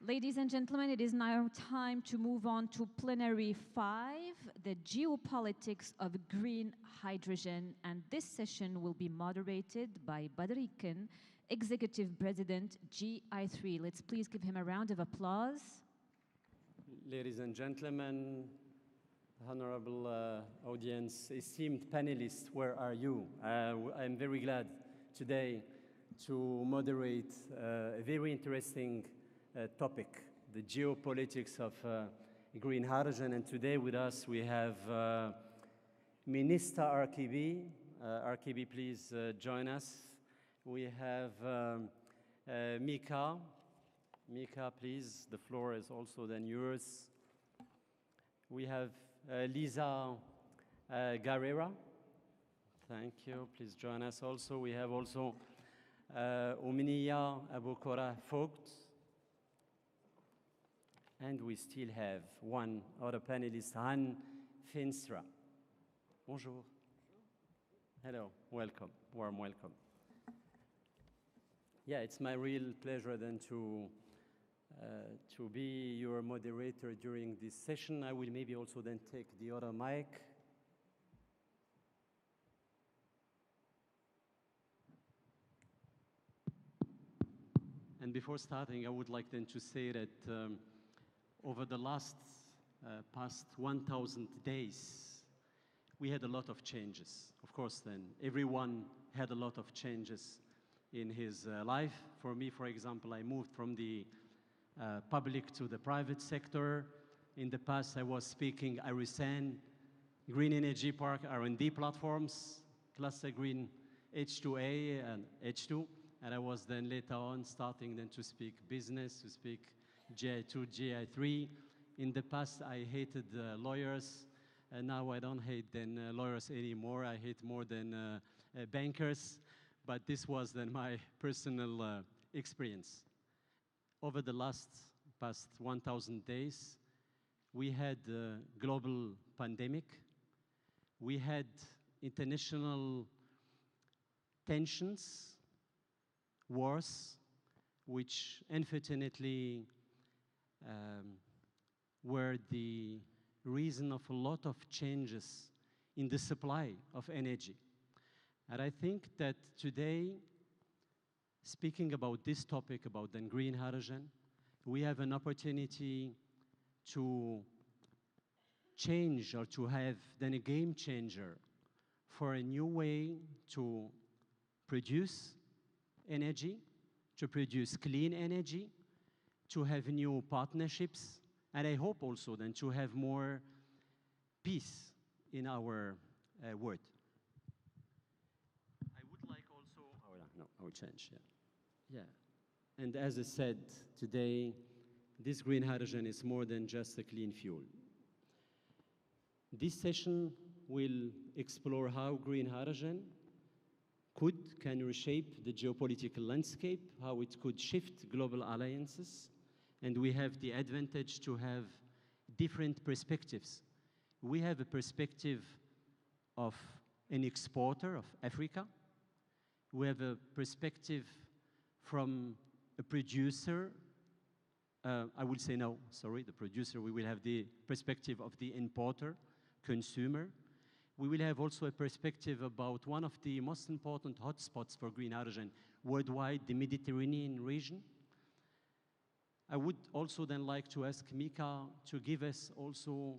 Ladies and gentlemen, it is now time to move on to plenary 5, the geopolitics of green hydrogen. And this session will be moderated by Badrikan, Executive President, GI3. Let's please give him a round of applause. Ladies and gentlemen, honorable audience, esteemed panelists, where are you? I'm very glad today to moderate a very interesting topic, the geopolitics of green hydrogen. And today with us we have Minister RKB. RKB, please join us. We have Mika. Mika, please, the floor is also then yours. We have Lisa Guerrera. Thank you, please join us also. We have also Omnia Abukora Vogt. And we still have one other panelist, Han Finstra. Bonjour. Hello, welcome, warm welcome. Yeah, it's my real pleasure then to be your moderator during this session. I will maybe also then take the other mic. And before starting, I would like then to say that over the past 1,000 days, we had a lot of changes. Of course, then everyone had a lot of changes in his life. For me, for example, I moved from the public to the private sector. In the past, I was speaking Arisan, Green Energy Park R&D platforms, Cluster Green H2A and H2. And I was then later on starting then to speak business, to speak GI2, GI3. In the past, I hated lawyers. And now I don't hate then lawyers anymore. I hate more than bankers. But this was then my personal experience. Over the past 1,000 days, we had a global pandemic. We had international tensions, wars, which unfortunately were the reason of a lot of changes in the supply of energy. And I think that today, speaking about this topic, about then green hydrogen, we have an opportunity to change or to have then a game changer for a new way to produce energy, to produce clean energy, to have new partnerships, and I hope also then to have more peace in our world. I would like also, I will change, yeah. And as I said today, this green hydrogen is more than just a clean fuel. This session will explore how green hydrogen can reshape the geopolitical landscape, how it could shift global alliances, and we have the advantage to have different perspectives. We have a perspective of an exporter of Africa. We have a perspective from a producer. I will say no, sorry, the producer. We will have the perspective of the importer, consumer. We will have also a perspective about one of the most important hotspots for green hydrogen worldwide, the Mediterranean region. I would also then like to ask Mika to give us also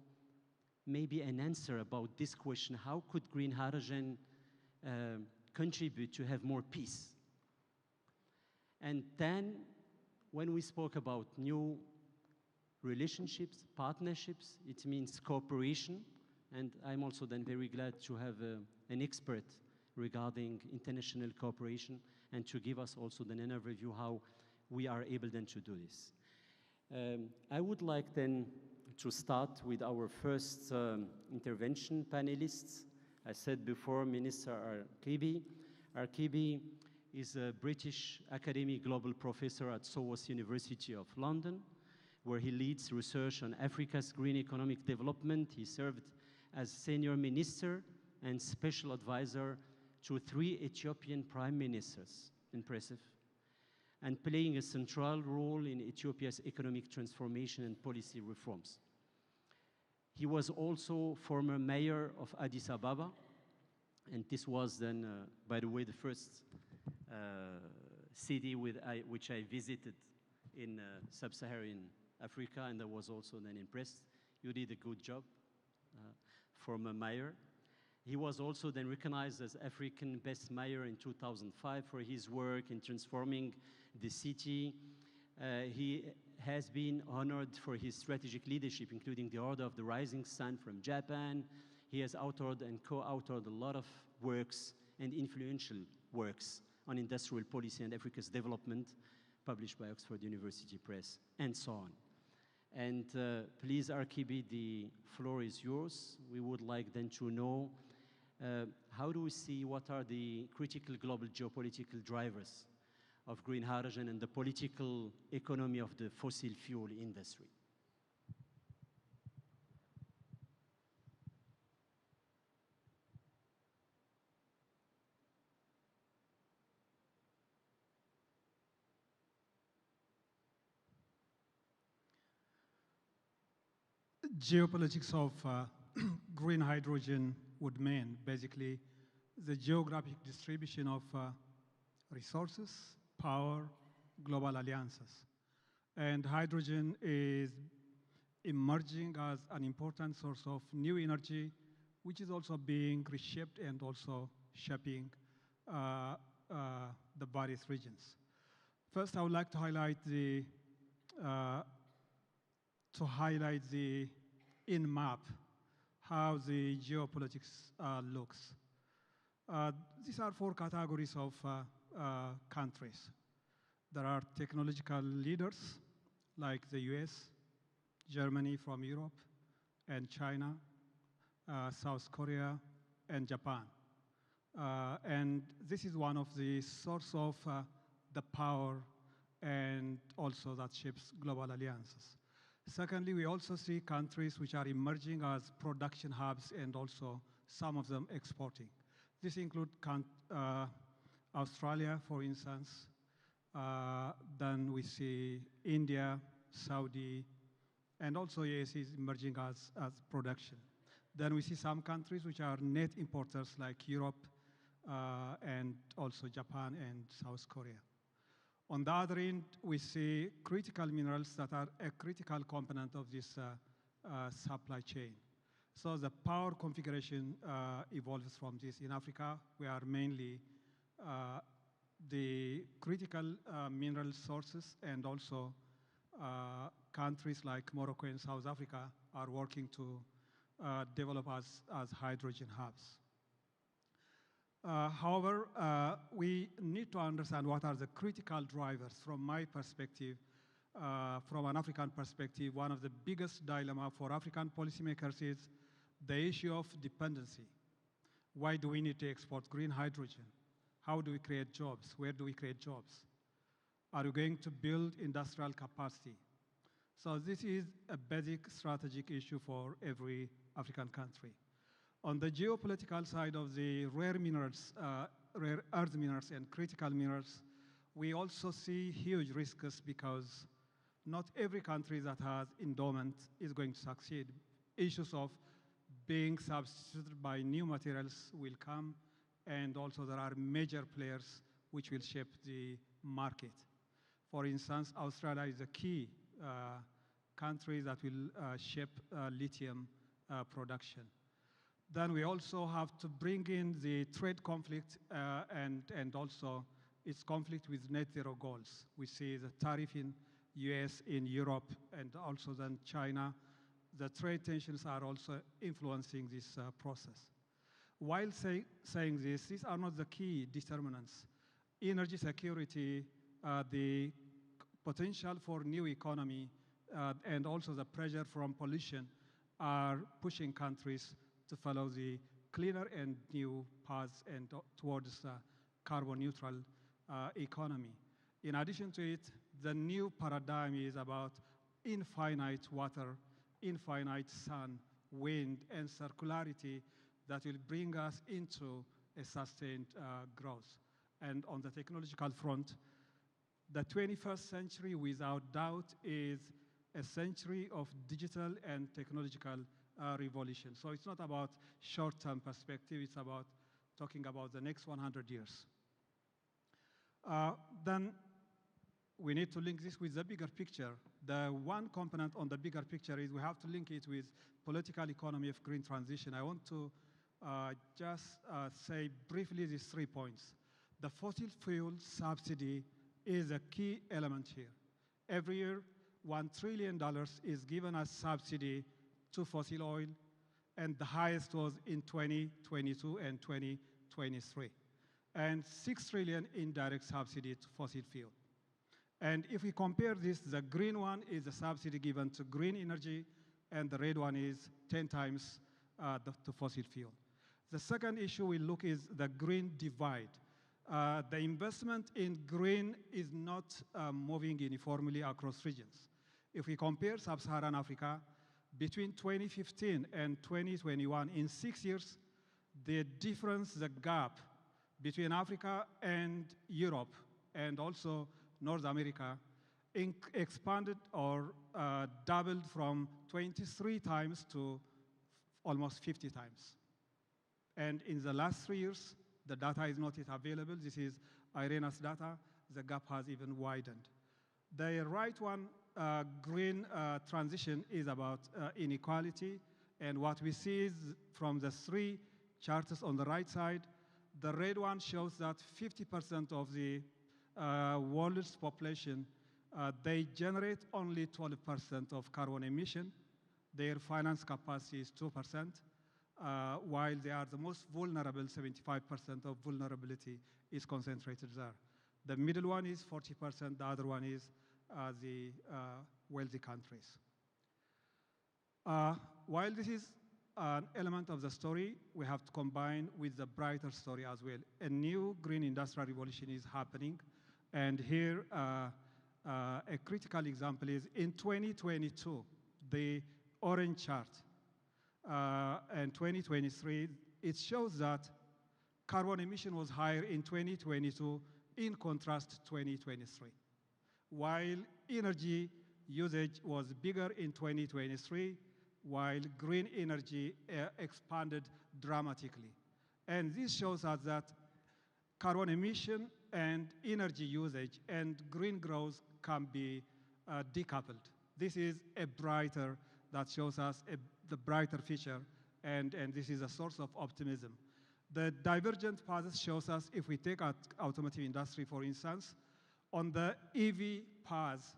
maybe an answer about this question: how could green hydrogen contribute to have more peace? And then when we spoke about new relationships, partnerships, it means cooperation. And I'm also then very glad to have an expert regarding international cooperation and to give us also then an overview how we are able then to do this. I would like then to start with our first intervention panelists. I said before, Minister RKB. RKB is a British Academy Global Professor at SOAS University of London, where he leads research on Africa's green economic development. He served as senior minister and special advisor to 3 Ethiopian prime ministers. Impressive. and playing a central role in Ethiopia's economic transformation and policy reforms. He was also former mayor of Addis Ababa, and this was then, by the way, the first city which I visited in sub-Saharan Africa, and I was also then impressed. You did a good job, former mayor. He was also then recognized as African Best Mayor in 2005 for his work in transforming the city. He has been honored for his strategic leadership, including the Order of the Rising Sun from Japan. He has authored and co-authored a lot of works and influential works on industrial policy and Africa's development, published by Oxford University Press, and so on. And please, Arkibi, the floor is yours. We would like then to know how do we see what are the critical global geopolitical drivers of green hydrogen and the political economy of the fossil fuel industry? Geopolitics of green hydrogen would mean basically the geographic distribution of resources, power, global alliances. And hydrogen is emerging as an important source of new energy, which is also being reshaped and also shaping the various regions. First, I would like to highlight the in-map how the geopolitics looks. These are four categories of countries. There are technological leaders like the US, Germany from Europe, and China, South Korea, and Japan. And this is one of the source of the power and also that shapes global alliances. Secondly, we also see countries which are emerging as production hubs and also some of them exporting. This includes Australia, for instance. Then we see India, Saudi, and also US is emerging as production. Then we see some countries which are net importers like Europe and also Japan and South Korea. On the other end, we see critical minerals that are a critical component of this supply chain. So the power configuration evolves from this. In Africa, we are mainly the critical mineral sources, and also countries like Morocco and South Africa are working to develop as hydrogen hubs. However, we need to understand what are the critical drivers. From my perspective, from an African perspective, one of the biggest dilemma for African policymakers is the issue of dependency. Why do we need to export green hydrogen? How do we create jobs? Where do we create jobs? Are we going to build industrial capacity? So this is a basic strategic issue for every African country. On the geopolitical side of the rare minerals, rare earth minerals and critical minerals, we also see huge risks because not every country that has endowment is going to succeed. Issues of being substituted by new materials will come, and also there are major players which will shape the market. For instance, Australia is a key country that will shape lithium production. Then we also have to bring in the trade conflict and also its conflict with net zero goals. We see the tariff in US, in Europe, and also then China. The trade tensions are also influencing this process. While saying this, these are not the key determinants. Energy security, the potential for new economy, and also the pressure from pollution are pushing countries to follow the cleaner and new paths and towards carbon neutral economy. In addition to it, the new paradigm is about infinite water, infinite sun, wind, and circularity that will bring us into a sustained growth. And on the technological front, The 21st century, without doubt, is a century of digital and technological revolution. So it's not about short-term perspective, it's about talking about the next 100 years. Then we need to link this with the bigger picture. The one component on the bigger picture is we have to link it with political economy of green transition. I want to just say briefly these 3 points. The fossil fuel subsidy is a key element here. Every year, $1 trillion is given as subsidy to fossil oil, and the highest was in 2022 and 2023. And $6 trillion in direct subsidy to fossil fuel. And if we compare this, the green one is a subsidy given to green energy, and the red one is 10 times to fossil fuel. The second issue we look is the green divide. The investment in green is not moving uniformly across regions. If we compare sub-Saharan Africa, between 2015 and 2021, in 6 years, the difference, the gap between Africa and Europe, and also North America, expanded or doubled from 23 times to almost 50 times. And in the last 3 years, the data is not yet available. This is IRENA's data. The gap has even widened. The right one, green transition, is about inequality. And what we see is from the 3 charts on the right side, the red one shows that 50% of the world's population, they generate only 12% of carbon emission. Their finance capacity is 2%. While they are the most vulnerable, 75% of vulnerability is concentrated there. The middle one is 40%, the other one is the wealthy countries. While this is an element of the story, we have to combine with the brighter story as well. A new green industrial revolution is happening, and here a critical example is in 2022, the orange chart, and 2023, it shows that carbon emission was higher in 2022 in contrast to 2023. While energy usage was bigger in 2023, while green energy expanded dramatically. And this shows us that carbon emission and energy usage and green growth can be decoupled. This is a brighter, that shows us the brighter future, and this is a source of optimism. The divergent paths shows us, if we take out automotive industry, for instance, on the EV path,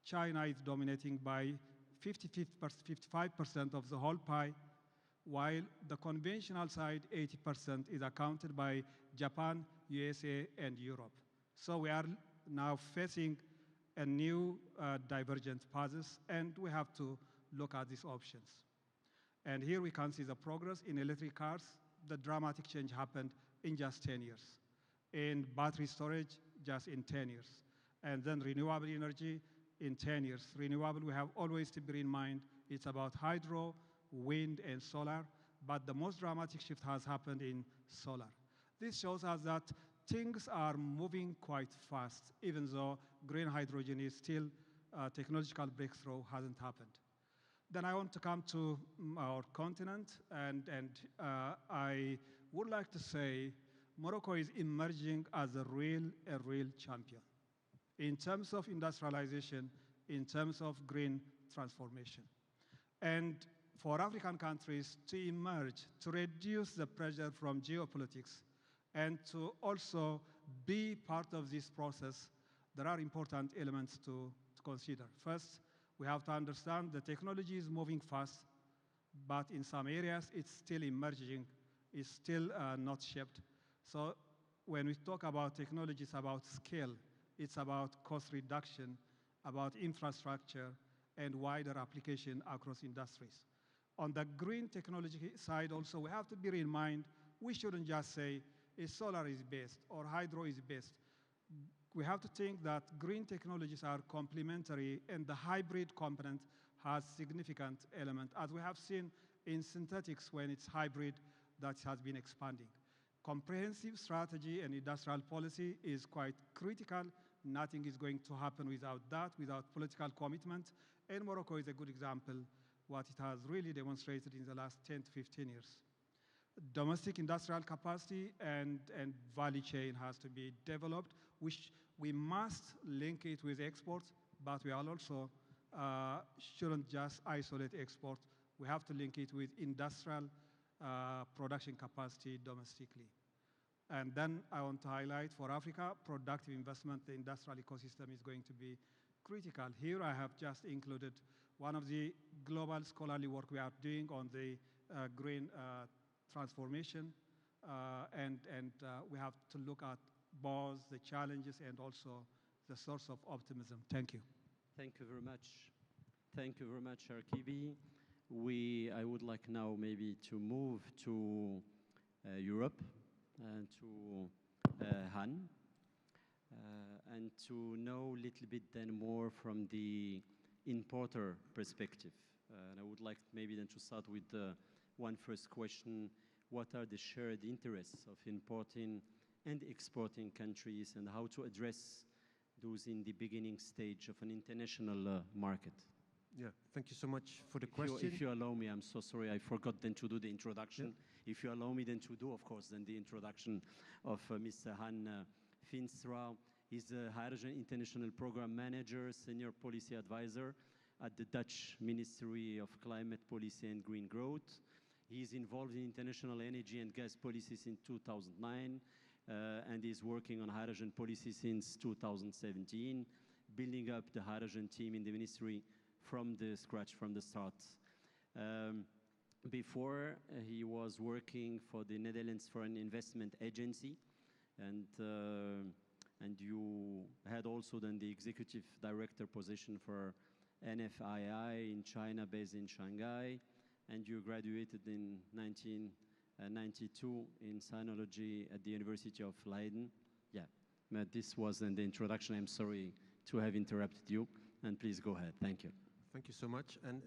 China is dominating by 55% of the whole pie, while the conventional side, 80%, is accounted by Japan, USA, and Europe. So we are now facing a new divergent paths, and we have to look at these options. And here we can see the progress in electric cars. The dramatic change happened in just 10 years. In battery storage, just in 10 years. And then renewable energy in 10 years. Renewable, we have always to bear in mind, it's about hydro, wind, and solar, but the most dramatic shift has happened in solar. This shows us that things are moving quite fast, even though green hydrogen is still technological breakthrough hasn't happened. Then I want to come to our continent, and I would like to say Morocco is emerging as a real champion in terms of industrialization, in terms of green transformation. And for African countries to emerge, to reduce the pressure from geopolitics, and to also be part of this process, there are important elements to consider. First, we have to understand the technology is moving fast, but in some areas it's still emerging, it's still not shaped. So when we talk about technology, it's about scale, it's about cost reduction, about infrastructure, and wider application across industries. On the green technology side also, we have to bear in mind, we shouldn't just say solar is best or hydro is best. We have to think that green technologies are complementary, and the hybrid component has significant element, as we have seen in synthetics when it's hybrid, that has been expanding. Comprehensive strategy and industrial policy is quite critical Nothing is going to happen without that, without political commitment. And Morocco is a good example what it has really demonstrated in the last 10 to 15 years. Domestic industrial capacity and value chain has to be developed, which we must link it with exports, but we are also shouldn't just isolate export. We have to link it with industrial production capacity domestically. And then I want to highlight for Africa, productive investment, the industrial ecosystem is going to be critical. Here I have just included one of the global scholarly work we are doing on the green transformation, and we have to look at both the challenges and also the source of optimism. Thank you. Thank you very much. Thank you very much, Arkibi. I would like now maybe to move to Europe and to Han, and to know a little bit then more from the importer perspective. And I would like maybe then to start with one first question. What are the shared interests of importing and exporting countries, and how to address those in the beginning stage of an international market? Yeah, thank you so much for the question. If you allow me, I'm so sorry, I forgot then to do the introduction. Yeah. If you allow me then to do, of course, then the introduction of Mr. Han Finstra. He's the Hydrogen International Program Manager, Senior Policy Advisor at the Dutch Ministry of Climate Policy and Green Growth. He's involved in international energy and gas policy since 2009, and is working on hydrogen policy since 2017, building up the hydrogen team in the ministry from the scratch, from the start. Before, he was working for the Netherlands Foreign Investment Agency, and you had also then the executive director position for NFII in China, based in Shanghai, and you graduated in 1992 in sinology at the University of Leiden. Yeah, but this was in the introduction. I'm sorry to have interrupted you, and please go ahead. Thank you. Thank you so much. And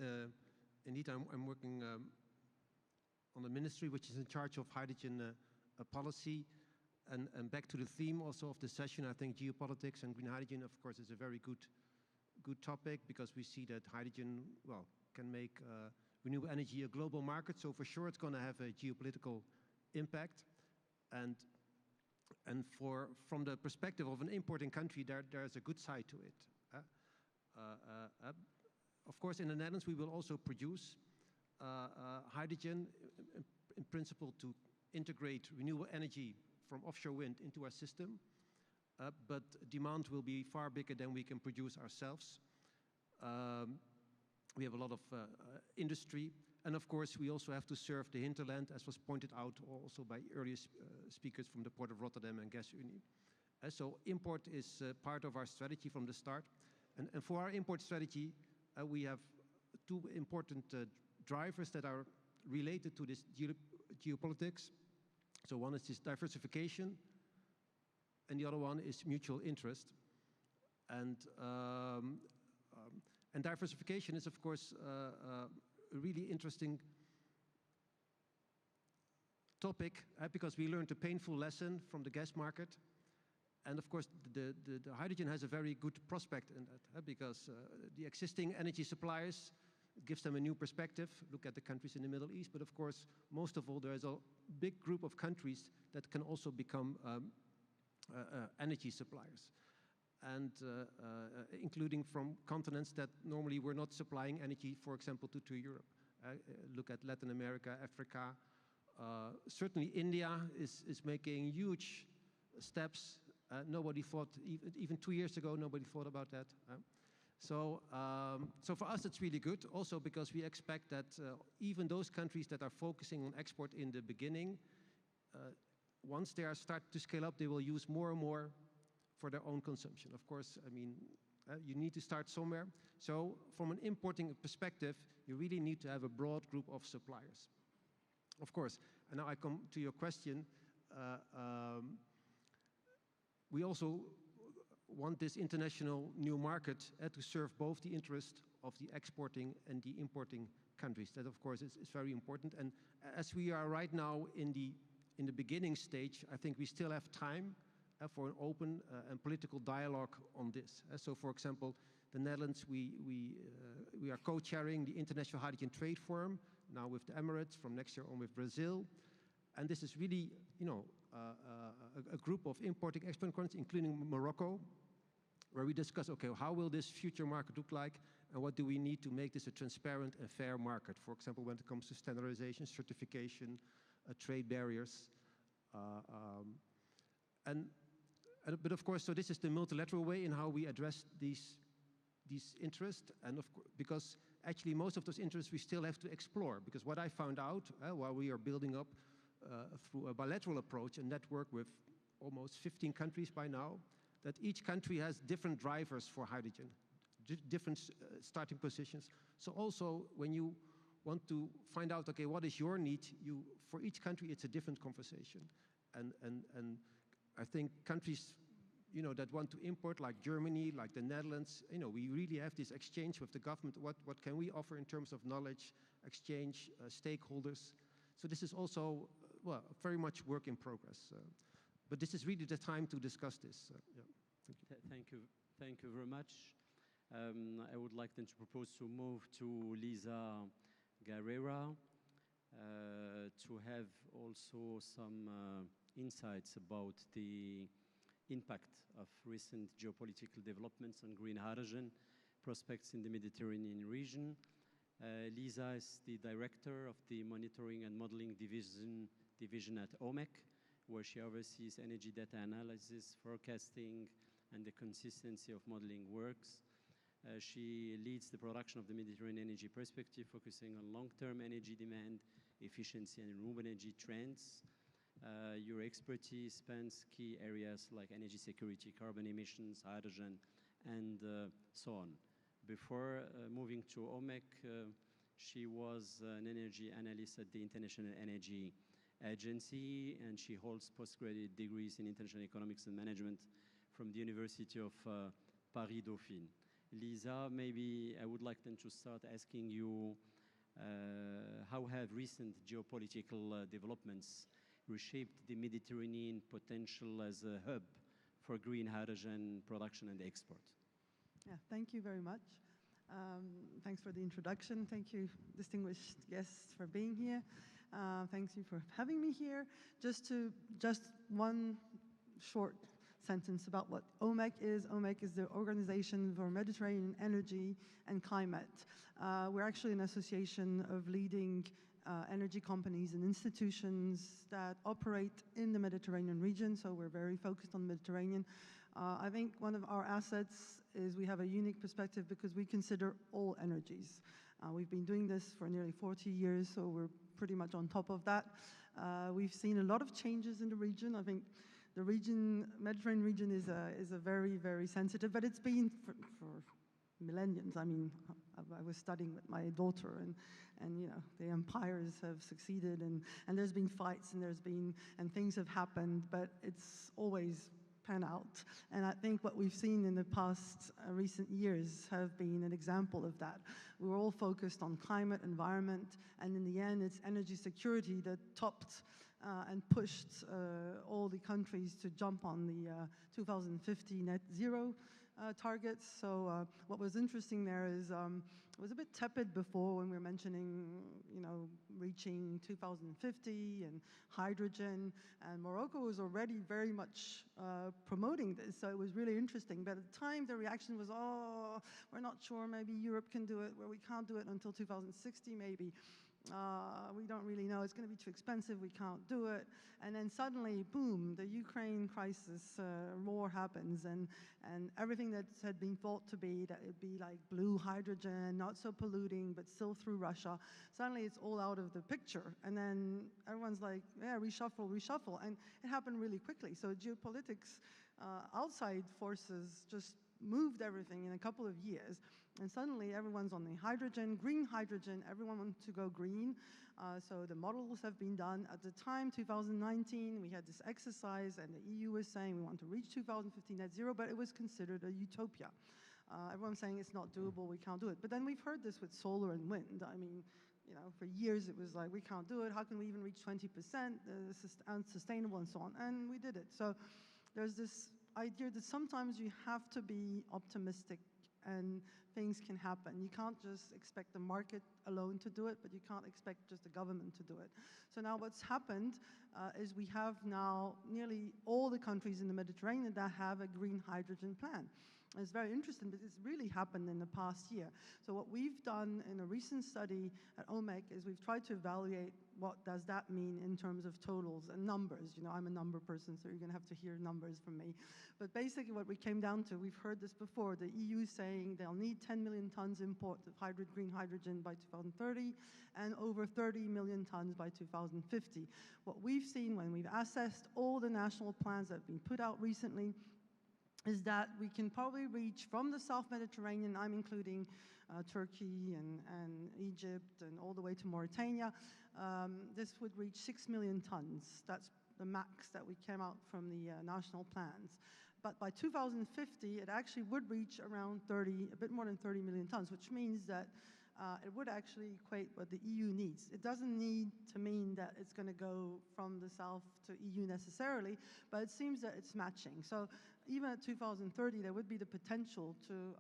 indeed, I'm working on the ministry which is in charge of hydrogen policy. And back to the theme also of the session, I think geopolitics and green hydrogen, of course, is a very good topic, because we see that hydrogen, well, can make renewable energy a global market. So for sure, it's going to have a geopolitical impact. And from the perspective of an importing country, there's a good side to it. Of course, in the Netherlands, we will also produce hydrogen, in principle, to integrate renewable energy from offshore wind into our system. But demand will be far bigger than we can produce ourselves. We have a lot of industry. And of course, we also have to serve the hinterland, as was pointed out also by earlier speakers from the Port of Rotterdam and Gas Unie. So import is part of our strategy from the start. And for our import strategy, we have two important drivers that are related to this geopolitics. So one is this diversification, and the other one is mutual interest. And diversification is, of course, a really interesting topic, because we learned a painful lesson from the gas market. And of course, the hydrogen has a very good prospect in that, because the existing energy suppliers, it gives them a new perspective. Look at the countries in the Middle East. But of course, most of all, there is a big group of countries that can also become energy suppliers. And including from continents that normally were not supplying energy, for example, to Europe. Look at Latin America, Africa. Certainly India is making huge steps. Nobody thought, even 2 years ago, nobody thought about that. So for us, it's really good, also because we expect that even those countries that are focusing on export in the beginning, once they start to scale up, they will use more and more for their own consumption. Of course, I mean, you need to start somewhere. So from an importing perspective, you really need to have a broad group of suppliers. Of course, and now I come to your question. We also want this international new market to serve both the interest of the exporting and the importing countries. That, of course, is very important. And as we are right now in the beginning stage, I think we still have time for an open and political dialogue on this. So, for example, the Netherlands, we are co-chairing the International Hydrogen Trade Forum, now with the Emirates, from next year on with Brazil. And this is really, a group of importing export countries, including Morocco, where we discuss, okay, how will this future market look like, and what do we need to make this a transparent and fair market? For example, when it comes to standardization, certification, trade barriers. But of course, so this is the multilateral way in how we address these interests, and of course, because actually most of those interests we still have to explore, because what I found out while we are building up through a bilateral approach, a network with almost 15 countries by now, that each country has different drivers for hydrogen, different starting positions. So also when you want to find out, okay, what is your need, for each country it's a different conversation. And I think countries that want to import, like Germany, like the Netherlands, we really have this exchange with the government. What can we offer in terms of knowledge, exchange, stakeholders? So this is also, well, very much work in progress. But this is really the time to discuss this. Yeah. Thank you. Thank you very much. I would like then to propose to move to Lisa Guerrera to have also some insights about the impact of recent geopolitical developments on green hydrogen prospects in the Mediterranean region. Lisa is the director of the Monitoring and Modeling Division at OMEC, where she oversees energy data analysis, forecasting, and the consistency of modeling works. She leads the production of the Mediterranean Energy Perspective, focusing on long-term energy demand, efficiency, and renewable energy trends. Your expertise spans key areas like energy security, carbon emissions, hydrogen, and so on. Before moving to OMEC, she was an energy analyst at the International Energy Agency, and she holds postgraduate degrees in international economics and management from the University of Paris Dauphine. Lisa, maybe I would like then to start asking you, how have recent geopolitical developments reshaped the Mediterranean potential as a hub for green hydrogen production and export? Yeah, thank you very much. Thanks for the introduction. Thank you, distinguished guests, for being here. Thank you for having me here. Just one short sentence about what OMEC is. OMEC is the Organization for Mediterranean Energy and Climate. We're actually an association of leading energy companies and institutions that operate in the Mediterranean region, so we're very focused on the Mediterranean. I think one of our assets is we have a unique perspective because we consider all energies. We've been doing this for nearly 40 years, so we're pretty much on top of that. We've seen a lot of changes in the region. I think the Mediterranean region is a very, very sensitive, but it's been for millenniums. I mean, I was studying with my daughter, and the empires have succeeded, and there's been fights, and things have happened, but it's always pan out. And I think what we've seen in the past recent years have been an example of that. We were all focused on climate, environment, and in the end, it's energy security that topped and pushed all the countries to jump on the 2050 net zero targets. So what was interesting there is it was a bit tepid before when we were mentioning, reaching 2050 and hydrogen, and Morocco was already very much promoting this, so it was really interesting. But at the time, the reaction was, oh, we're not sure, maybe Europe can do it, where we can't do it until 2060 maybe. We don't really know, it's going to be too expensive, we can't do it. And then suddenly, boom, the Ukraine crisis, war happens, and everything that had been thought to be, that it'd be like blue hydrogen, not so polluting, but still through Russia, suddenly it's all out of the picture. And then everyone's like, yeah, reshuffle. And it happened really quickly. So geopolitics, outside forces just moved everything in a couple of years. And suddenly everyone's on the hydrogen, green hydrogen, everyone wants to go green. So the models have been done. At the time, 2019, we had this exercise, and the EU was saying we want to reach 2050 net zero, but it was considered a utopia. Everyone's saying it's not doable, we can't do it. But then we've heard this with solar and wind. I mean, for years it was like, we can't do it, how can we even reach 20%, unsustainable and so on, and we did it. So there's this idea that sometimes you have to be optimistic and things can happen. You can't just expect the market alone to do it, but you can't expect just the government to do it. So now what's happened is we have now nearly all the countries in the Mediterranean that have a green hydrogen plan. And it's very interesting because it's really happened in the past year. So what we've done in a recent study at OMEC is we've tried to evaluate what does that mean in terms of totals and numbers. You know, I'm a number person, so you're going to have to hear numbers from me. But basically what we came down to, we've heard this before, the EU saying they'll need 10 million tons import of green hydrogen by 2030 and over 30 million tons by 2050. What we've seen when we've assessed all the national plans that have been put out recently is that we can probably reach from the South Mediterranean, I'm including Turkey and Egypt and all the way to Mauritania, this would reach 6 million tons. That's the max that we came out from the national plans. But by 2050, it actually would reach around a bit more than 30 million tons, which means that it would actually equate what the EU needs. It doesn't need to mean that it's going to go from the South to EU necessarily, but it seems that it's matching. So even at 2030, there would be the potential to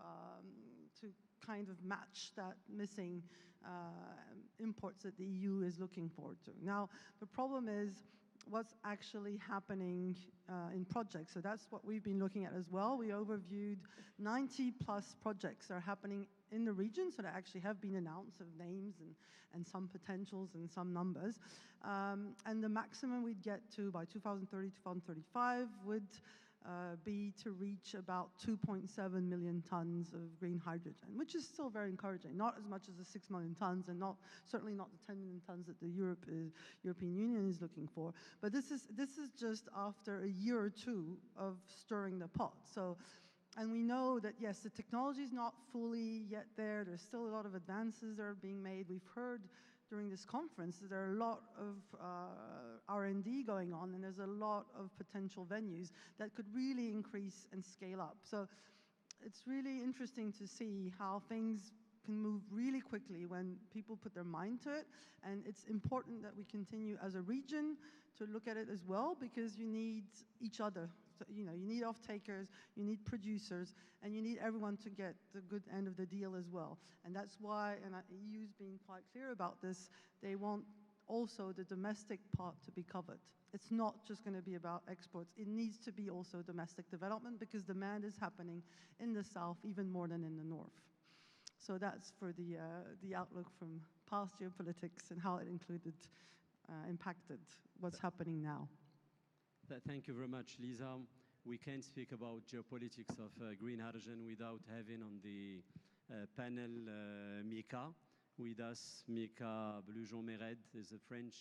kind of match that missing imports that the EU is looking forward to. Now, the problem is what's actually happening in projects. So that's what we've been looking at as well. We overviewed 90 plus projects that are happening in the region, so that actually have been announced of names and some potentials and some numbers. And the maximum we'd get to by 2030, 2035 would be to reach about 2.7 million tons of green hydrogen, which is still very encouraging. Not as much as the 6 million tons, and certainly not the 10 million tons that the European Union is looking for. But this is just after a year or two of stirring the pot. So, and we know that yes, the technology is not fully yet there. There's still a lot of advances that are being made. We've heard during this conference that there are a lot of R&D going on, and there's a lot of potential venues that could really increase and scale up. So it's really interesting to see how things can move really quickly when people put their mind to it, and it's important that we continue as a region to look at it as well, because you need each other. So, you know, you need off-takers, you need producers, and you need everyone to get the good end of the deal as well. And that's why, and the EU's being quite clear about this, they want also the domestic part to be covered. It's not just going to be about exports. It needs to be also domestic development, because demand is happening in the south even more than in the north. So that's for the outlook from past geopolitics and how it impacted what's happening now. Thank you very much, Lisa. We can't speak about geopolitics of green hydrogen without having on the panel Mika with us. Mika Blujon-Méred is a French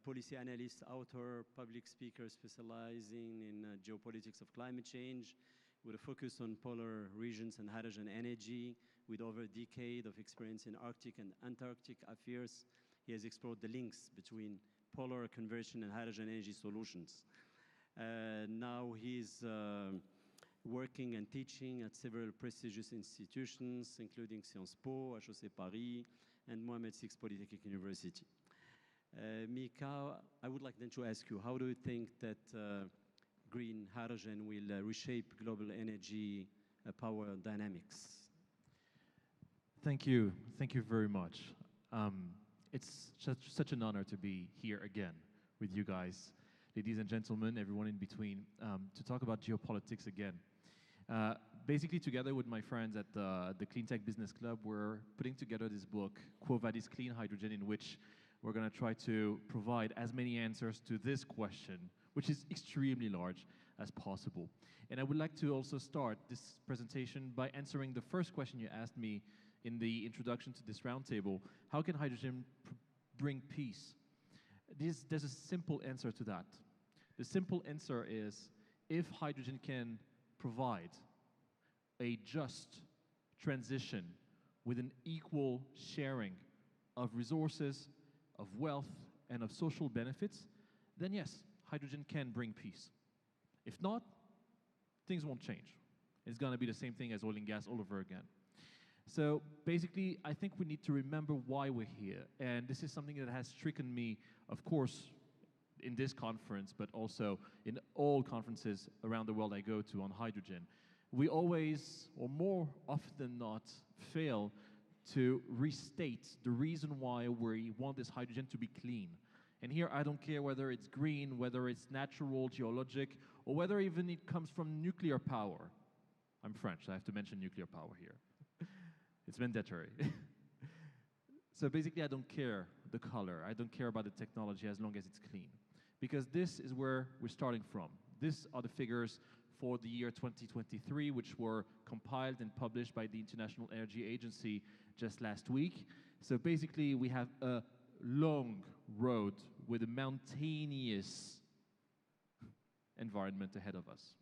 policy analyst, author, public speaker specializing in geopolitics of climate change, with a focus on polar regions and hydrogen energy, with over a decade of experience in Arctic and Antarctic affairs. He has explored the links between polar conversion and hydrogen energy solutions. Now he's working and teaching at several prestigious institutions, including Sciences Po, HEC Paris, and Mohammed VI Polytechnic University. Mika, I would like then to ask you, how do you think that green hydrogen will reshape global energy power dynamics? Thank you very much. It's such an honor to be here again with you guys, ladies and gentlemen, everyone in between, to talk about geopolitics again. Basically, together with my friends at the Clean Tech Business Club, we're putting together this book, Quo Vadis Clean Hydrogen, in which we're going to try to provide as many answers to this question, which is extremely large, as possible. And I would like to also start this presentation by answering the first question you asked me in the introduction to this roundtable. How can hydrogen bring peace? There's a simple answer to that. The simple answer is, if hydrogen can provide a just transition with an equal sharing of resources, of wealth, and of social benefits, then yes, hydrogen can bring peace. If not, things won't change. It's going to be the same thing as oil and gas all over again. So basically, I think we need to remember why we're here. And this is something that has stricken me, of course, in this conference, but also in all conferences around the world I go to on hydrogen, we always, or more often than not, fail to restate the reason why we want this hydrogen to be clean. And here I don't care whether it's green, whether it's natural, geologic, or whether even it comes from nuclear power. I'm French, so I have to mention nuclear power here. It's mandatory. So basically I don't care the color, I don't care about the technology as long as it's clean. Because this is where we're starting from. These are the figures for the year 2023, which were compiled and published by the International Energy Agency just last week. So basically we have a long road with a mountainous environment ahead of us.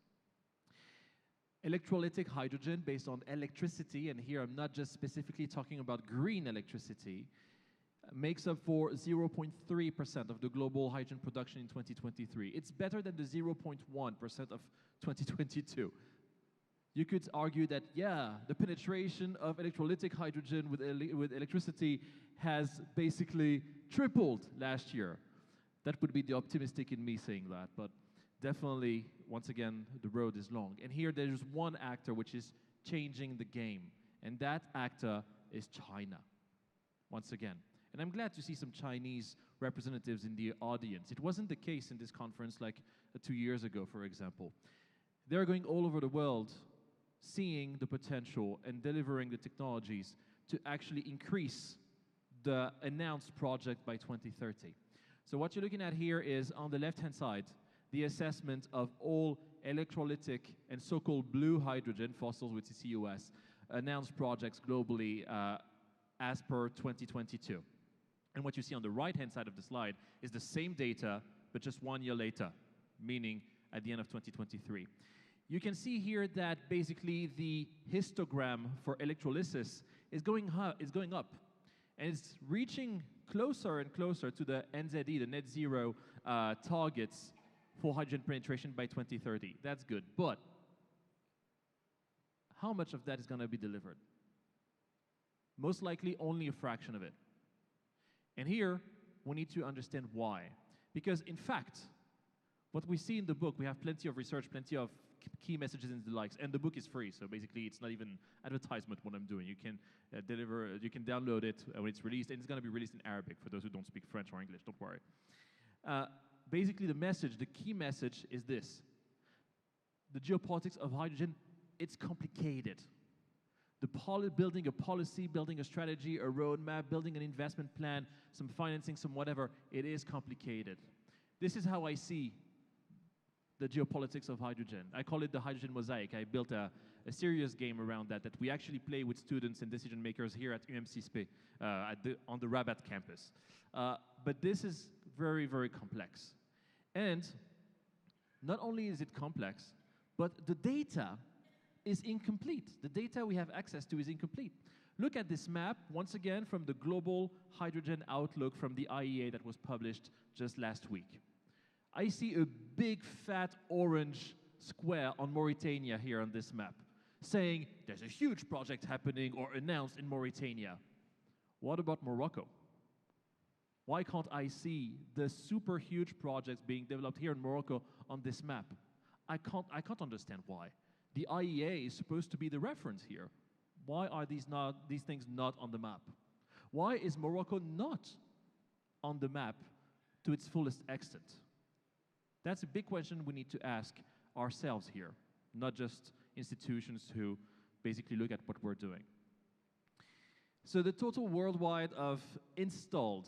Electrolytic hydrogen based on electricity, and here I'm not just specifically talking about green electricity, makes up for 0.3% of the global hydrogen production in 2023. It's better than the 0.1% of 2022. You could argue that, yeah, the penetration of electrolytic hydrogen with electricity has basically tripled last year. That would be the optimistic in me saying that, but definitely, once again, the road is long. And here there's one actor which is changing the game, and that actor is China, once again. And I'm glad to see some Chinese representatives in the audience. It wasn't the case in this conference like 2 years ago, for example. They're going all over the world, seeing the potential and delivering the technologies to actually increase the announced project by 2030. So what you're looking at here is, on the left-hand side, the assessment of all electrolytic and so-called blue hydrogen, fossils with CCUS, announced projects globally as per 2022. And what you see on the right-hand side of the slide is the same data, but just 1 year later, meaning at the end of 2023. You can see here that basically the histogram for electrolysis is going up. And it's reaching closer and closer to the NZE, the net zero targets for hydrogen penetration by 2030. That's good. But how much of that is going to be delivered? Most likely only a fraction of it. And here, we need to understand why. Because in fact, what we see in the book, we have plenty of research, plenty of key messages and the likes, and the book is free, so basically it's not even advertisement what I'm doing. You can you can download it when it's released, and it's going to be released in Arabic for those who don't speak French or English, don't worry. Basically the message, the key message is this. The geopolitics of hydrogen, it's complicated. Building a policy, building a strategy, a roadmap, building an investment plan, some financing, some whatever, it is complicated. This is how I see the geopolitics of hydrogen. I call it the hydrogen mosaic. I built a serious game around that we actually play with students and decision makers here at UMCSP on the Rabat campus. But this is very, very complex. And not only is it complex, but the data is incomplete. The data we have access to is incomplete. Look at this map, once again, from the Global Hydrogen Outlook from the IEA that was published just last week. I see a big, fat, orange square on Mauritania here on this map, saying there's a huge project happening or announced in Mauritania. What about Morocco? Why can't I see the super huge projects being developed here in Morocco on this map? I can't understand why. The IEA is supposed to be the reference here. Why are these things not on the map? Why is Morocco not on the map to its fullest extent? That's a big question we need to ask ourselves here, not just institutions who basically look at what we're doing. So the total worldwide of installed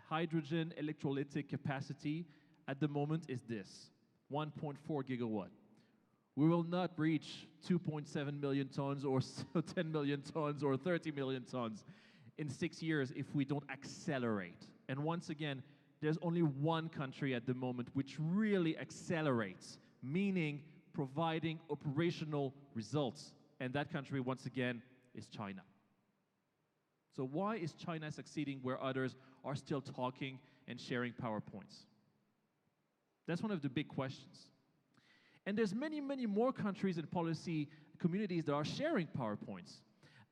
hydrogen electrolytic capacity at the moment is this, 1.4 gigawatt. We will not reach 2.7 million tons or 10 million tons or 30 million tons in 6 years if we don't accelerate. And once again, there's only one country at the moment which really accelerates, meaning providing operational results. And that country, once again, is China. So why is China succeeding where others are still talking and sharing PowerPoints? That's one of the big questions. And there's many, many more countries and policy communities that are sharing PowerPoints.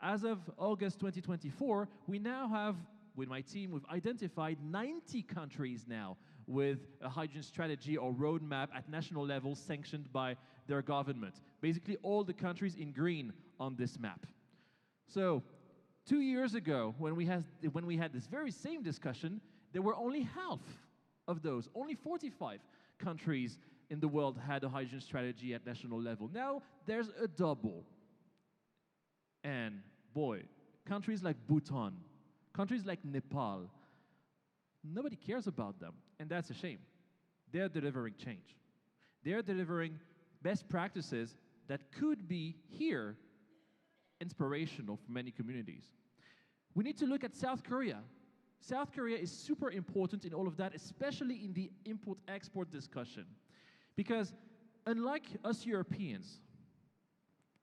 As of August 2024, we now have, with my team, we've identified 90 countries now with a hydrogen strategy or roadmap at national level sanctioned by their government. Basically, all the countries in green on this map. So, 2 years ago, when we had this very same discussion, there were only half of those. Only 45 countries in the world had a hydrogen strategy at national level. Now, there's a double. And boy, countries like Bhutan, countries like Nepal, nobody cares about them, and that's a shame. They're delivering change. They're delivering best practices that could be here inspirational for many communities. We need to look at South Korea. South Korea is super important in all of that, especially in the import-export discussion. Because unlike us Europeans,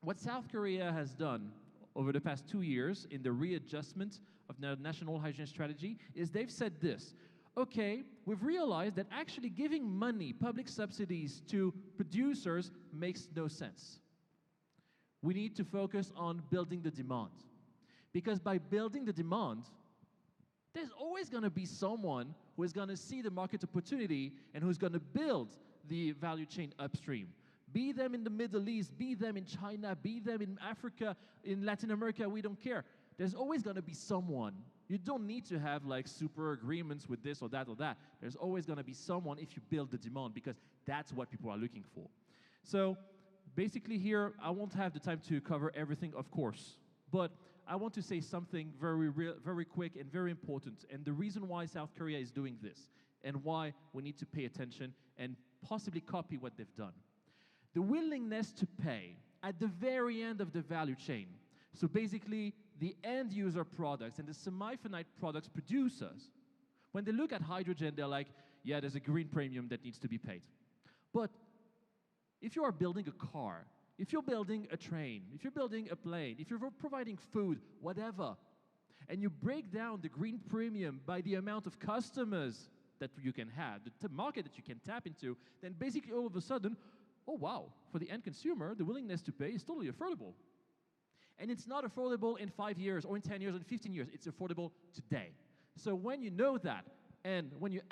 what South Korea has done over the past 2 years in the readjustment of their national hydrogen strategy is they've said this: okay, we've realized that actually giving money, public subsidies to producers makes no sense. We need to focus on building the demand. Because by building the demand, there's always going to be someone who is going to see the market opportunity and who's going to build the value chain upstream. Be them in the Middle East, be them in China, be them in Africa, in Latin America, we don't care. There's always going to be someone. You don't need to have like super agreements with this or that or that. There's always going to be someone if you build the demand, because that's what people are looking for. So basically here, I won't have the time to cover everything, of course, but I want to say something very quick and very important, and the reason why South Korea is doing this and why we need to pay attention and possibly copy what they've done. The willingness to pay at the very end of the value chain, so basically the end user products and the semi-finite products producers, when they look at hydrogen, they're like, yeah, there's a green premium that needs to be paid. But if you are building a car, if you're building a train, if you're building a plane, if you're providing food, whatever, and you break down the green premium by the amount of customers that you can have, the market that you can tap into, then basically all of a sudden, oh wow, for the end consumer, the willingness to pay is totally affordable. And it's not affordable in 5 years or in 10 years or in 15 years, it's affordable today. So when you know that, and when you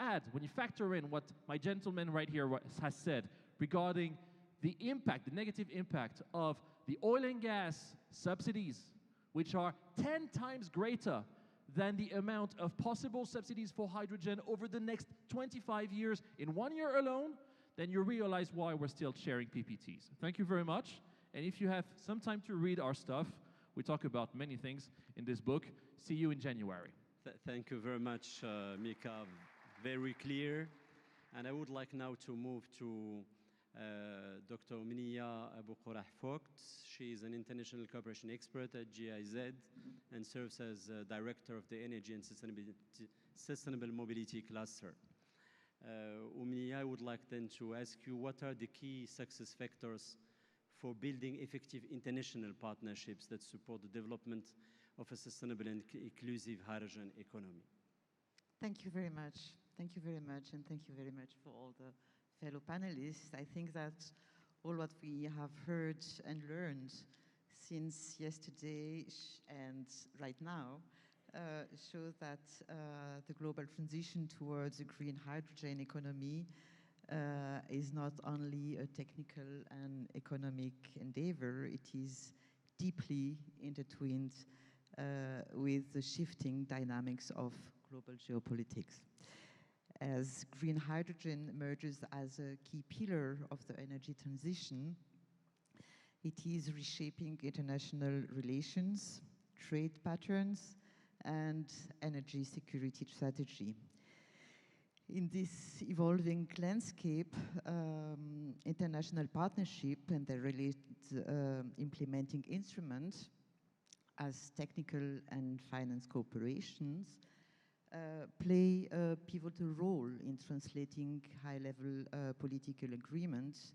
factor in what my gentleman right here has said regarding the impact, the negative impact of the oil and gas subsidies, which are 10 times greater than the amount of possible subsidies for hydrogen over the next 25 years in 1 year alone, then you realize why we're still sharing PPTs. Thank you very much. And if you have some time to read our stuff, we talk about many things in this book. See you in January. Thank you very much, Mika. Very clear. And I would like now to move to Dr. Omnia Abu Qorah Vogt. She is an international cooperation expert at GIZ and serves as director of the Energy and Sustainable Mobility Cluster. Omnia, I would like then to ask you, what are the key success factors for building effective international partnerships that support the development of a sustainable and inclusive hydrogen economy? Thank you very much. Thank you very much, and thank you very much for all the fellow panelists. I think that all what we have heard and learned since yesterday and right now shows that the global transition towards a green hydrogen economy is not only a technical and economic endeavor, it is deeply intertwined with the shifting dynamics of global geopolitics. As green hydrogen emerges as a key pillar of the energy transition, it is reshaping international relations, trade patterns, and energy security strategy. In this evolving landscape, international partnership and the related implementing instruments as technical and finance cooperations play a pivotal role in translating high-level political agreements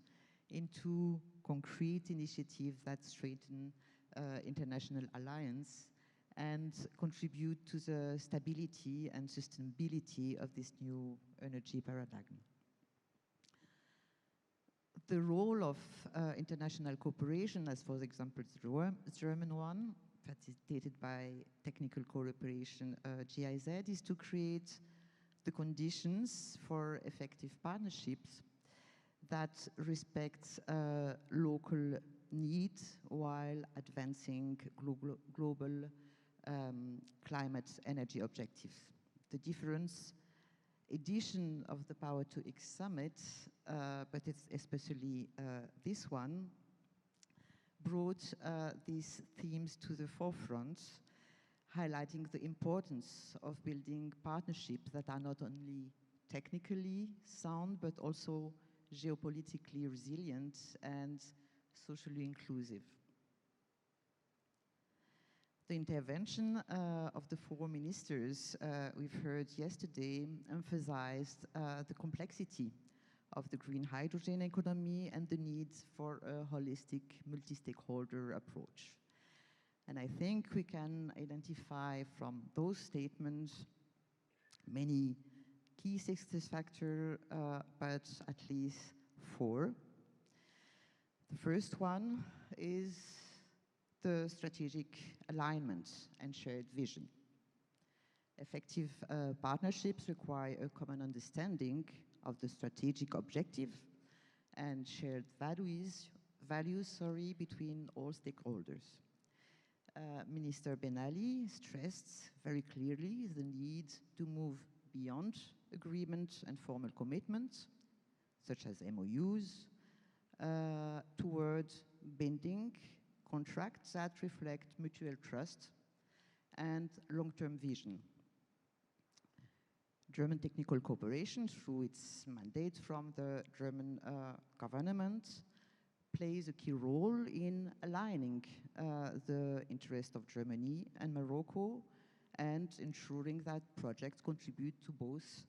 into concrete initiatives that strengthen international alliance and contribute to the stability and sustainability of this new energy paradigm. The role of international cooperation, as for example the German one, facilitated by technical cooperation GIZ, is to create the conditions for effective partnerships that respect local needs while advancing global climate energy objectives. The difference edition of the Power to X Summit, but it's especially this one, brought these themes to the forefront, highlighting the importance of building partnerships that are not only technically sound, but also geopolitically resilient and socially inclusive. The intervention of the four ministers we've heard yesterday emphasized the complexity of the green hydrogen economy and the need for a holistic multi-stakeholder approach. And I think we can identify from those statements many key success factors, but at least four. The first one is the strategic alignment and shared vision. Effective partnerships require a common understanding of the strategic objective and shared values between all stakeholders. Minister Ben Ali stressed very clearly the need to move beyond agreement and formal commitments, such as MOUs, toward binding contracts that reflect mutual trust and long-term vision. German technical cooperation, through its mandate from the German government, plays a key role in aligning the interests of Germany and Morocco and ensuring that projects contribute to both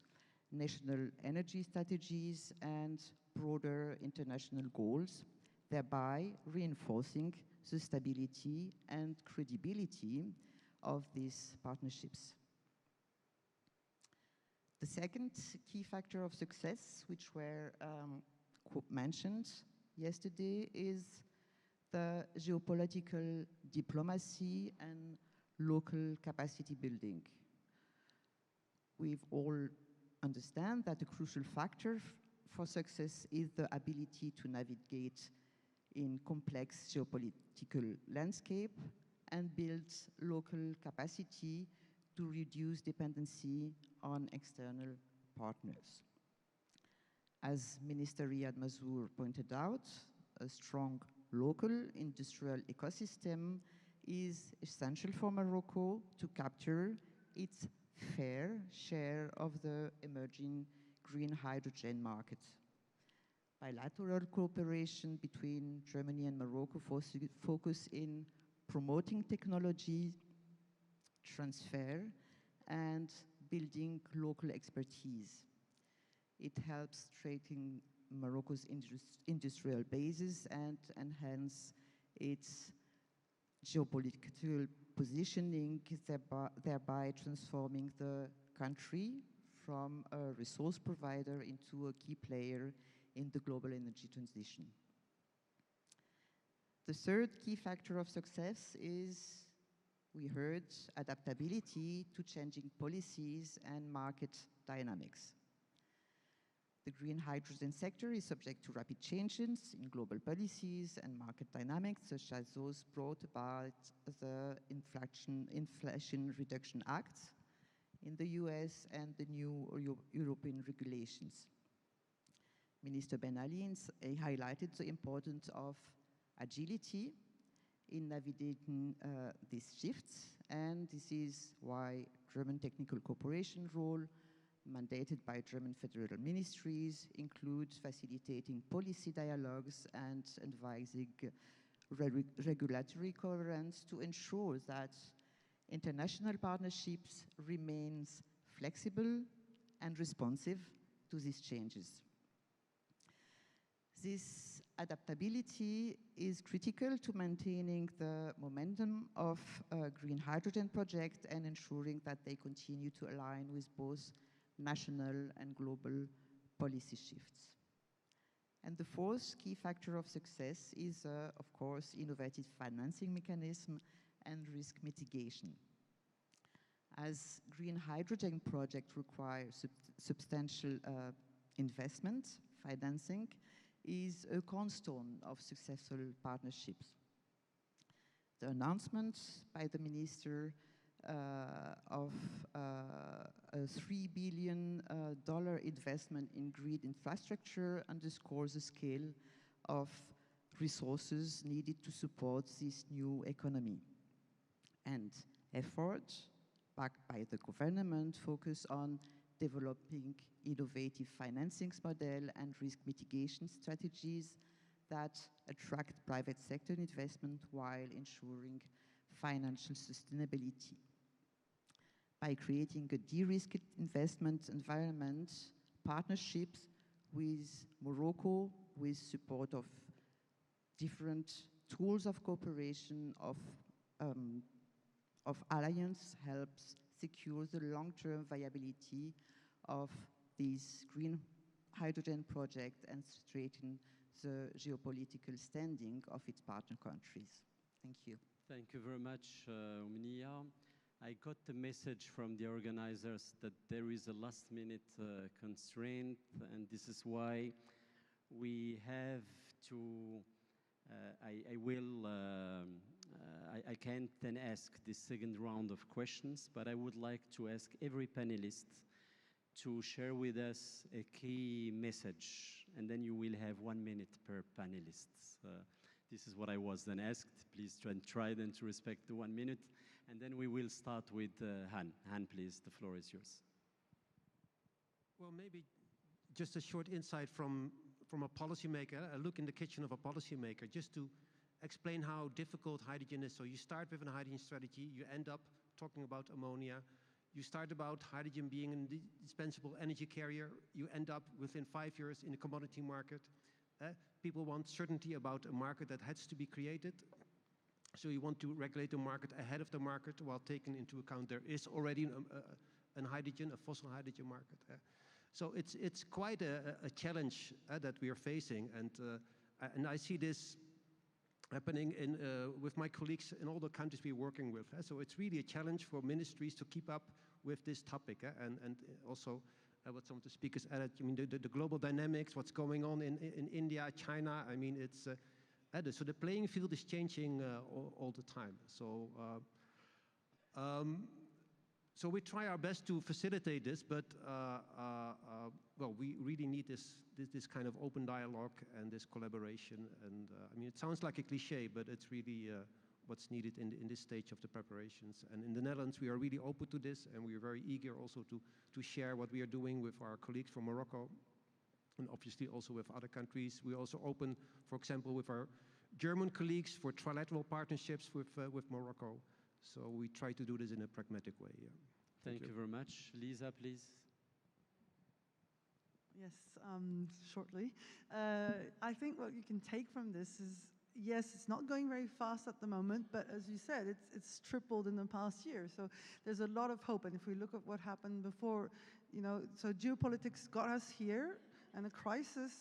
national energy strategies and broader international goals, thereby reinforcing the stability and credibility of these partnerships. The second key factor of success, which were mentioned yesterday, is the geopolitical diplomacy and local capacity building. We've all understand that a crucial factor for success is the ability to navigate in complex geopolitical landscape and build local capacity to reduce dependency on external partners. As Minister Riyad Mazzour pointed out, a strong local industrial ecosystem is essential for Morocco to capture its fair share of the emerging green hydrogen market. Bilateral cooperation between Germany and Morocco focus in promoting technology transfer and building local expertise. It helps strengthen Morocco's industrial basis and enhance its geopolitical positioning, thereby transforming the country from a resource provider into a key player in the global energy transition. The third key factor of success is, we heard, adaptability to changing policies and market dynamics. The green hydrogen sector is subject to rapid changes in global policies and market dynamics, such as those brought about the Inflation Reduction Act in the US and the new European regulations. Minister Ben Ali highlighted the importance of agility in navigating these shifts, and this is why German technical cooperation role, mandated by German federal ministries, includes facilitating policy dialogues and advising regulatory coherence to ensure that international partnerships remains flexible and responsive to these changes. This adaptability is critical to maintaining the momentum of green hydrogen project and ensuring that they continue to align with both national and global policy shifts. And the fourth key factor of success is, of course, innovative financing mechanism and risk mitigation. as green hydrogen projects require substantial investment, financing, is a cornerstone of successful partnerships. The announcement by the minister of a $3 billion investment in grid infrastructure underscores the scale of resources needed to support this new economy. And efforts backed by the government focus on developing innovative financing models and risk mitigation strategies that attract private sector investment while ensuring financial sustainability. By creating a de-risked investment environment, partnerships with Morocco, with support of different tools of cooperation, of alliance, helps secure the long-term viability of this green hydrogen project and strengthen the geopolitical standing of its partner countries. Thank you. Thank you very much, Umnia. I got the message from the organizers that there is a last-minute constraint, and this is why we have to. I can't then ask this second round of questions, but I would like to ask every panelist to share with us a key message, and then you will have 1 minute per panelist. This is what I was then asked. Please try then to respect the 1 minute, and then we will start with Han. Han, please, the floor is yours. Well, maybe just a short insight from a policymaker, a look in the kitchen of a policymaker, just to explain how difficult hydrogen is. So you start with a hydrogen strategy, you end up talking about ammonia, you start about hydrogen being an indispensable energy carrier, you end up within 5 years in a commodity market. People want certainty about a market that has to be created. So you want to regulate the market ahead of the market while taking into account there is already a fossil hydrogen market. So it's quite a challenge that we are facing, and I see this happening with my colleagues in all the countries we're working with. So it's really a challenge for ministries to keep up with this topic, and also what some of the speakers added. I mean, the global dynamics, what's going on in India, China. I mean, it's so the playing field is changing all the time. So we try our best to facilitate this, but well, we really need this kind of open dialogue and this collaboration. And I mean, it sounds like a cliche, but it's really what's needed in this stage of the preparations. And in the Netherlands, we are really open to this, and we are very eager also to share what we are doing with our colleagues from Morocco, and obviously also with other countries. We also open, for example, with our German colleagues for trilateral partnerships with Morocco. So we try to do this in a pragmatic way. Yeah. Thank you very much. Lisa, please. Yes, shortly. I think what you can take from this is, yes, it's not going very fast at the moment, but as you said, it's tripled in the past year. So there's a lot of hope. And if we look at what happened before, so geopolitics got us here, and a crisis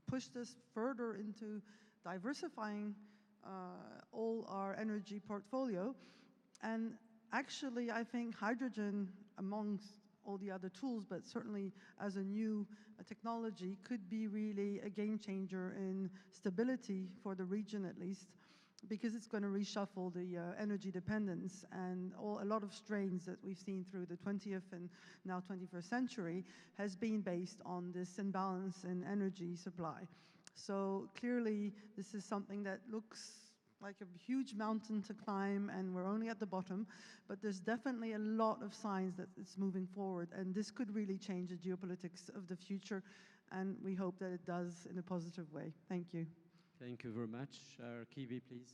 pushed us further into diversifying all our energy portfolio. And actually, I think hydrogen, amongst all the other tools, but certainly as a new technology, could be really a game changer in stability for the region at least, because it's going to reshuffle the energy dependence, and a lot of strains that we've seen through the 20th and now 21st century has been based on this imbalance in energy supply. So clearly, this is something that looks like a huge mountain to climb, and we're only at the bottom, but there's definitely a lot of signs that it's moving forward, and this could really change the geopolitics of the future, and we hope that it does in a positive way. Thank you. Thank you very much. Kiwi, please.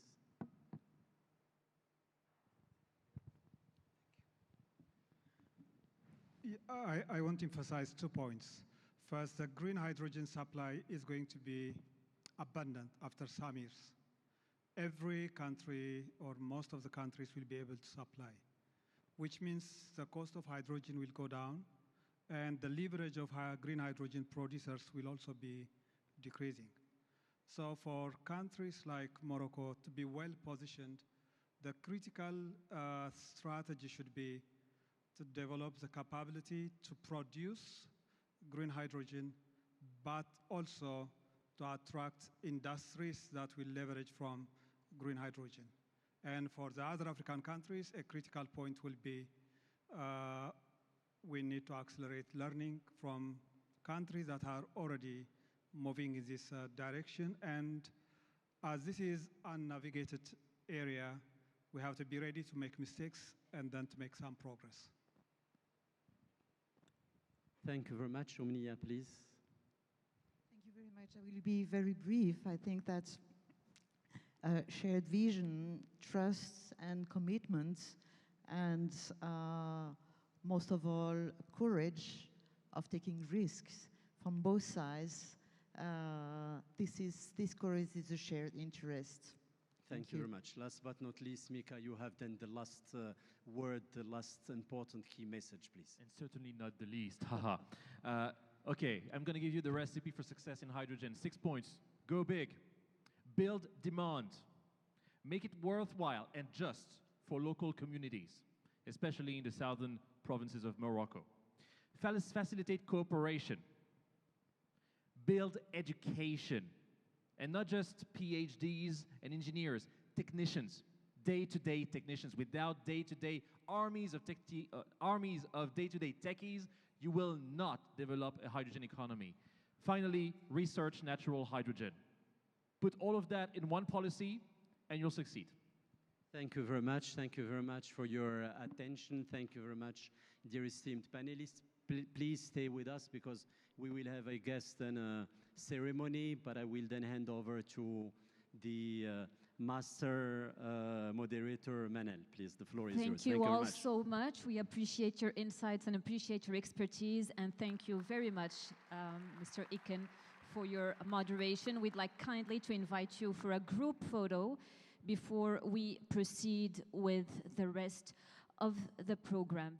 I want to emphasize 2 points. First, the green hydrogen supply is going to be abundant after some years. Every country, or most of the countries, will be able to supply, which means the cost of hydrogen will go down, and the leverage of green hydrogen producers will also be decreasing. So for countries like Morocco to be well positioned, the critical strategy should be to develop the capability to produce green hydrogen, but also to attract industries that will leverage from green hydrogen. And for the other African countries, a critical point will be we need to accelerate learning from countries that are already moving in this direction. And as this is a navigated area, we have to be ready to make mistakes and then to make some progress. Thank you very much. Omnia, please. Thank you very much. I will be very brief. I think that shared vision, trust, and commitment, and most of all, courage of taking risks from both sides. This courage is a shared interest. Thank you very much. Last but not least, Mika, you have then the last word, the last important key message, please. And certainly not the least. Haha. Okay, I'm going to give you the recipe for success in hydrogen. 6 points. Go big. Build demand. Make it worthwhile and just for local communities, especially in the southern provinces of Morocco. Facilitate cooperation. Build education. And not just PhDs and engineers, technicians, day-to-day technicians. Without day-to-day armies of day-to-day techies, you will not develop a hydrogen economy. Finally, research natural hydrogen. Put all of that in one policy, and you'll succeed. Thank you very much. Thank you very much for your attention. Thank you very much, dear esteemed panelists. Please stay with us because we will have a guest and a ceremony, but I will then hand over to the master moderator, Manel. Please, the floor is yours. Thank you all so much. We appreciate your insights and appreciate your expertise. And thank you very much, Mr. Iken, for your moderation. We'd like kindly to invite you for a group photo before we proceed with the rest of the program.